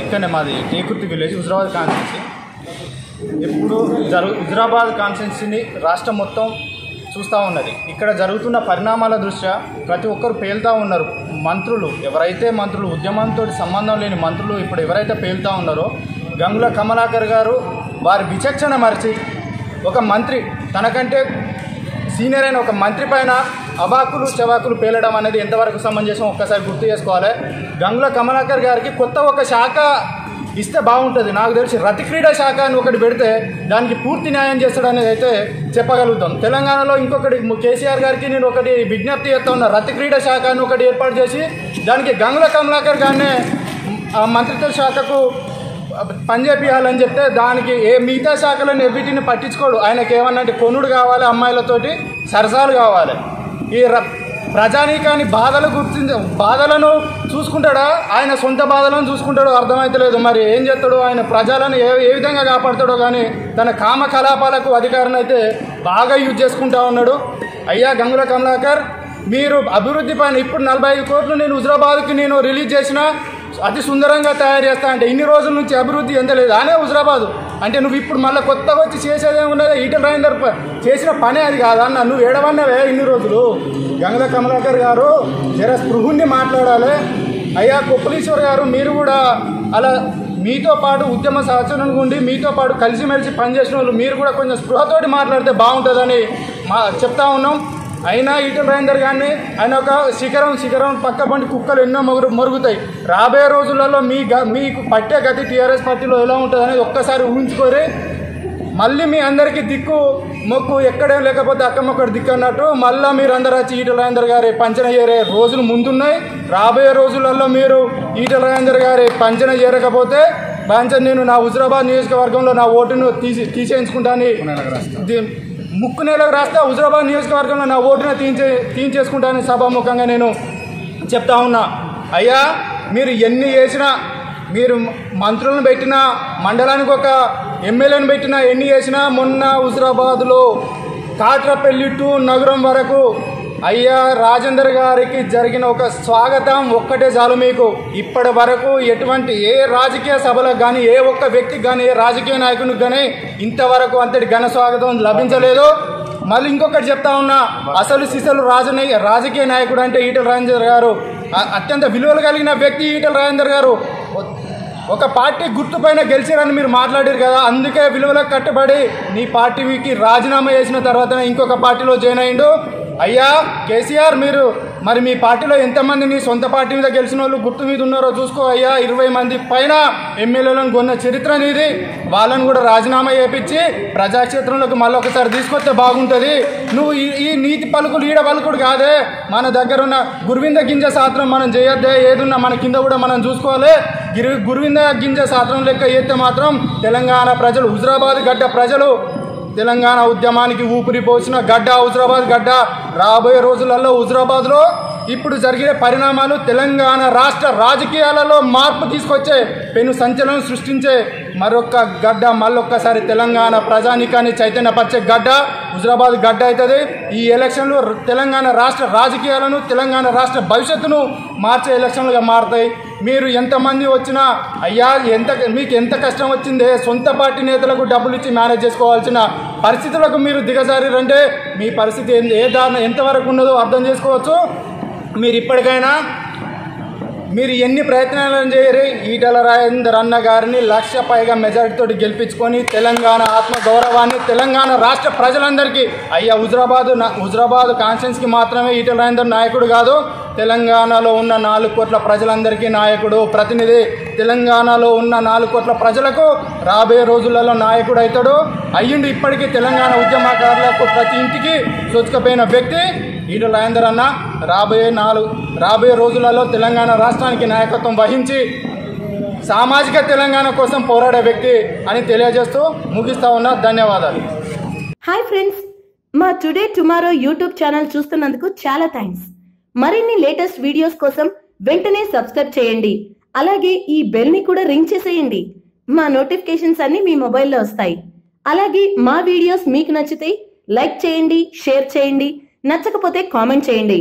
ఇక్కడనే మాది Tekurthi village Huzurabad constituency. ఇప్పుడు హుజరాబాద్ కాన్స్టిట్యున్సీని రాష్ట్రం మొత్తం చూస్తూ ఉన్నది. ఇక్కడ జరుగుతున్న పరిణామాల దృష్ట్యా ప్రతి ఒక్కరు పేలుతూ ఉన్నారు. మంత్రులు ఎవరైతే ఉద్యమంతో సంబంధం లేని మంత్రులు ఇప్పుడు ఎవరైతే పేలుతూ ఉన్నారో, గంగుల కమలాకర్ గారు వారి విచక్షణ మరిచి ఒక మంత్రి, తనకంటే సీనియర్ అయిన ఒక మంత్రి పైన అబాకులు చవాకులు పేలడం అనేది ఎంతవరకు సమంజసం ఒక్కసారి గుర్తు చేసుకోవాలి. గంగుల కమలాకర్ గారికి కొత్త ఒక శాఖ ఇస్తే బాగుంటుంది. నాకు తెలిసి రతి క్రీడా శాఖ అని ఒకటి పెడితే దానికి పూర్తి న్యాయం చేస్తాడనేది అయితే చెప్పగలుగుతాం. తెలంగాణలో ఇంకొకటి కేసీఆర్ గారికి నేను ఒకటి విజ్ఞప్తి చేస్తా ఉన్నా, రతి క్రీడా శాఖ అని ఒకటి ఏర్పాటు చేసి దానికి గంగుల కమలాకర్ గారినే మంత్రిత్వ శాఖకు పనిచేపియాలని చెప్తే దానికి మిగతా శాఖలను ఎవిటిని పట్టించుకోడు. ఆయనకి ఏమన్నంటే కొనుడు కావాలి, అమ్మాయిలతోటి సరసాలు కావాలి. ఈ ప్రజానీకాన్ని బాధలను చూసుకుంటాడా, ఆయన సొంత బాధలను చూసుకుంటాడో అర్థమైతలేదు. మరి ఏం చేస్తాడో, ఆయన ప్రజలను ఏ విధంగా కాపాడుతాడో కానీ తన కామకలాపాలకు అధికారాన్ని అయితే బాగా యూజ్ చేసుకుంటా ఉన్నాడు. అయ్యా గంగుల కమలాకర్, మీరు అభివృద్ధి పైన ఇప్పుడు 45 కోట్లు నేను హుజరాబాద్కి నేను రిలీజ్ చేసిన అతి సుందరంగా తయారు చేస్తా అంటే ఇన్ని రోజుల నుంచి అభివృద్ధి ఎంత లేదు అనే హుజరాబాదు అంటే నువ్వు ఇప్పుడు మళ్ళీ కొత్తగా వచ్చి చేసేదేమున్నది? ఈటల రాజేందర్ చేసిన పనే అది కాదన్న, నువ్వు ఏడవన్నవే ఇన్ని రోజులు. గంగుల కమలాకర్ గారు జర స్పృహుణ్ణి మాట్లాడాలి. అయ్యా కొప్పులీశ్వర్ గారు, మీరు కూడా అలా మీతో పాటు ఉద్యమ సహచరులు ఉండి మీతో పాటు కలిసిమెలిసి పనిచేసిన వాళ్ళు మీరు కూడా కొంచెం స్పృహతోటి మాట్లాడితే బాగుంటుందని చెప్తా ఉన్నాం. అయినా ఈటల రాజేందర్ గారిని ఆయన ఒక శిఖరం పక్క పండి కుక్కలు ఎన్నో మరుగుతాయి. రాబోయే రోజులలో మీకు పట్టే గతి టీఆర్ఎస్ పార్టీలో ఎలా ఉంటుంది అనేది ఒక్కసారి ఊహించుకోరి. మళ్ళీ మీ అందరికీ దిక్కు మొక్కు ఎక్కడే లేకపోతే అక్కమ్మొక్కడి దిక్కు అన్నట్టు మళ్ళీ మీరందరూ వచ్చి ఈటల రాజేందర్ గారి పంచన చేరే రోజులు ముందున్నాయి. రాబోయే రోజులలో మీరు ఈటల రాజేందర్ గారి పంచన చేరకపోతే నేను నా హుజరాబాద్ నియోజకవర్గంలో నా ఓటును తీసేయించుకుంటాను, ముక్కు నెలకు రాస్తే హుజరాబాద్ నియోజకవర్గంలో నా ఓటును తీయించేసుకుంటానని సభాముఖంగా నేను చెప్తా ఉన్నా. అయ్యా మీరు ఎన్ని చేసినా, మీరు మంత్రులను పెట్టినా, మండలానికి ఒక ఎమ్మెల్యేని పెట్టినా, ఎన్ని చేసినా మొన్న హుజరాబాద్లో కాట్రపల్లి టు నగరం వరకు అయ్యా రాజేందర్ గారికి జరిగిన ఒక స్వాగతం ఒక్కటే చాలు మీకు. ఇప్పటి వరకు ఎటువంటి ఏ రాజకీయ సభలకు కానీ, ఏ ఒక్క వ్యక్తికి కానీ, ఏ రాజకీయ నాయకునికి కానీ ఇంతవరకు అంతటి ఘన స్వాగతం లభించలేదు. మళ్ళీ ఇంకొకటి చెప్తా ఉన్నా, అసలు సిసలు రాజకీయ నాయకుడు అంటే ఈటల రాజేందర్ గారు. అత్యంత విలువలు కలిగిన వ్యక్తి ఈటల రాజేందర్ గారు. ఒక పార్టీ గుర్తు పైన గెలిచారని మీరు మాట్లాడారు కదా, అందుకే విలువలకు కట్టుబడి నీ పార్టీకి రాజీనామా చేసిన తర్వాత ఇంకొక పార్టీలో జాయిన్ అయ్యిండు. అయ్యా కేసీఆర్, మీరు మరి మీ పార్టీలో ఎంతమంది నీ సొంత పార్టీ మీద గెలిచిన వాళ్ళు గుర్తు మీద ఉన్నారో చూసుకో అయ్యా. 20 మంది పైన ఎమ్మెల్యేలను కొన్న చరిత్ర నీది. వాళ్ళను కూడా రాజీనామా చేయించి ప్రజాక్షేత్రంలోకి మళ్ళీ ఒకసారి తీసుకొస్తే బాగుంటుంది. నువ్వు ఈ నీతి పలుకులు ఈడ పలుకుడు కాదే. మన దగ్గర ఉన్న గురువింద గింజ శాస్త్రం మనం చేయొద్దే, ఏదున్నా మన కింద కూడా మనం చూసుకోవాలి. గురువింద గింజ శాస్త్రం లెక్క చేస్తే మాత్రం తెలంగాణ ప్రజలు, హుజరాబాద్ గడ్డ ప్రజలు, తెలంగాణ ఉద్యమానికి ఊపిరి పోసిన గడ్డ హుజరాబాద్ గడ్డ. రాబోయే రోజులలో హుజరాబాద్లో ఇప్పుడు జరిగే పరిణామాలు తెలంగాణ రాష్ట్ర రాజకీయాలలో మార్పు తీసుకొచ్చే, పెను సంచలనం సృష్టించే మరొక గడ్డ, మళ్ళొక్కసారి తెలంగాణ ప్రజానీకాన్ని చైతన్యపరిచే గడ్డ హుజరాబాద్ గడ్డ అవుతుంది. ఈ ఎలక్షన్లు తెలంగాణ రాష్ట్ర రాజకీయాలను, తెలంగాణ రాష్ట్ర భవిష్యత్తును మార్చే ఎలక్షన్లుగా మారుతాయి. మీరు ఎంతమంది వచ్చినా అయ్యా మీకు ఎంత కష్టం వచ్చిందే, సొంత పార్టీ నేతలకు డబ్బులు ఇచ్చి మేనేజ్ చేసుకోవాల్సిన పరిస్థితులకు మీరు దిగజారంటే మీ పరిస్థితి ఎంతవరకు ఉన్నదో అర్థం చేసుకోవచ్చు. మీరు ఇప్పటికైనా మీరు ఎన్ని ప్రయత్నాలను చేయరు, ఈటల రాజేందర్ అన్న గారిని 1,00,000 పైగా మెజారిటీతో గెలిపించుకొని తెలంగాణ ఆత్మగౌరవాన్ని తెలంగాణ రాష్ట్ర ప్రజలందరికీ, అయ్యా హుజరాబాద్ కాన్స్టిట్యున్సీకి మాత్రమే ఈటల రాజేందర్ నాయకుడు కాదు, తెలంగాణలో ఉన్న 4 కోట్ల ప్రజలందరికీ నాయకుడు, ప్రతినిధి. తెలంగాణలో ఉన్న 4 కోట్ల ప్రజలకు రాబోయే రోజులలో నాయకుడు అవుతాడు. అయ్యిండు ఇప్పటికీ తెలంగాణ ఉద్యమకారులకు ప్రతి ఇంటికి సొచ్చుకపోయిన వ్యక్తి ఈటల రాజేందర్ అన్న. రాబోయే రోజులలో తెలంగాణ రాష్ట్రానికి నాయకత్వం వహించి సామాజిక తెలంగాణ కోసం పోరాడే వ్యక్తి అని తెలియజేస్తూ ముగిస్తా ఉన్నా. ధన్యవాదాలు. హాయ్ ఫ్రెండ్స్, మా టుడే టుమారో యూట్యూబ్ ఛానల్ చూస్తున్నందుకు చాలా థ్యాంక్స్. మరిన్ని లేటెస్ట్ వీడియోస్ కోసం వెంటనే సబ్స్క్రైబ్ చేయండి. అలాగే ఈ బెల్ ని కూడా రింగ్ చేసేయండి. మా నోటిఫికేషన్స్ అన్ని మీ మొబైల్లో వస్తాయి. అలాగే మా వీడియోస్ మీకు నచ్చితే లైక్ చేయండి, షేర్ చేయండి, నచ్చకపోతే కామెంట్ చేయండి.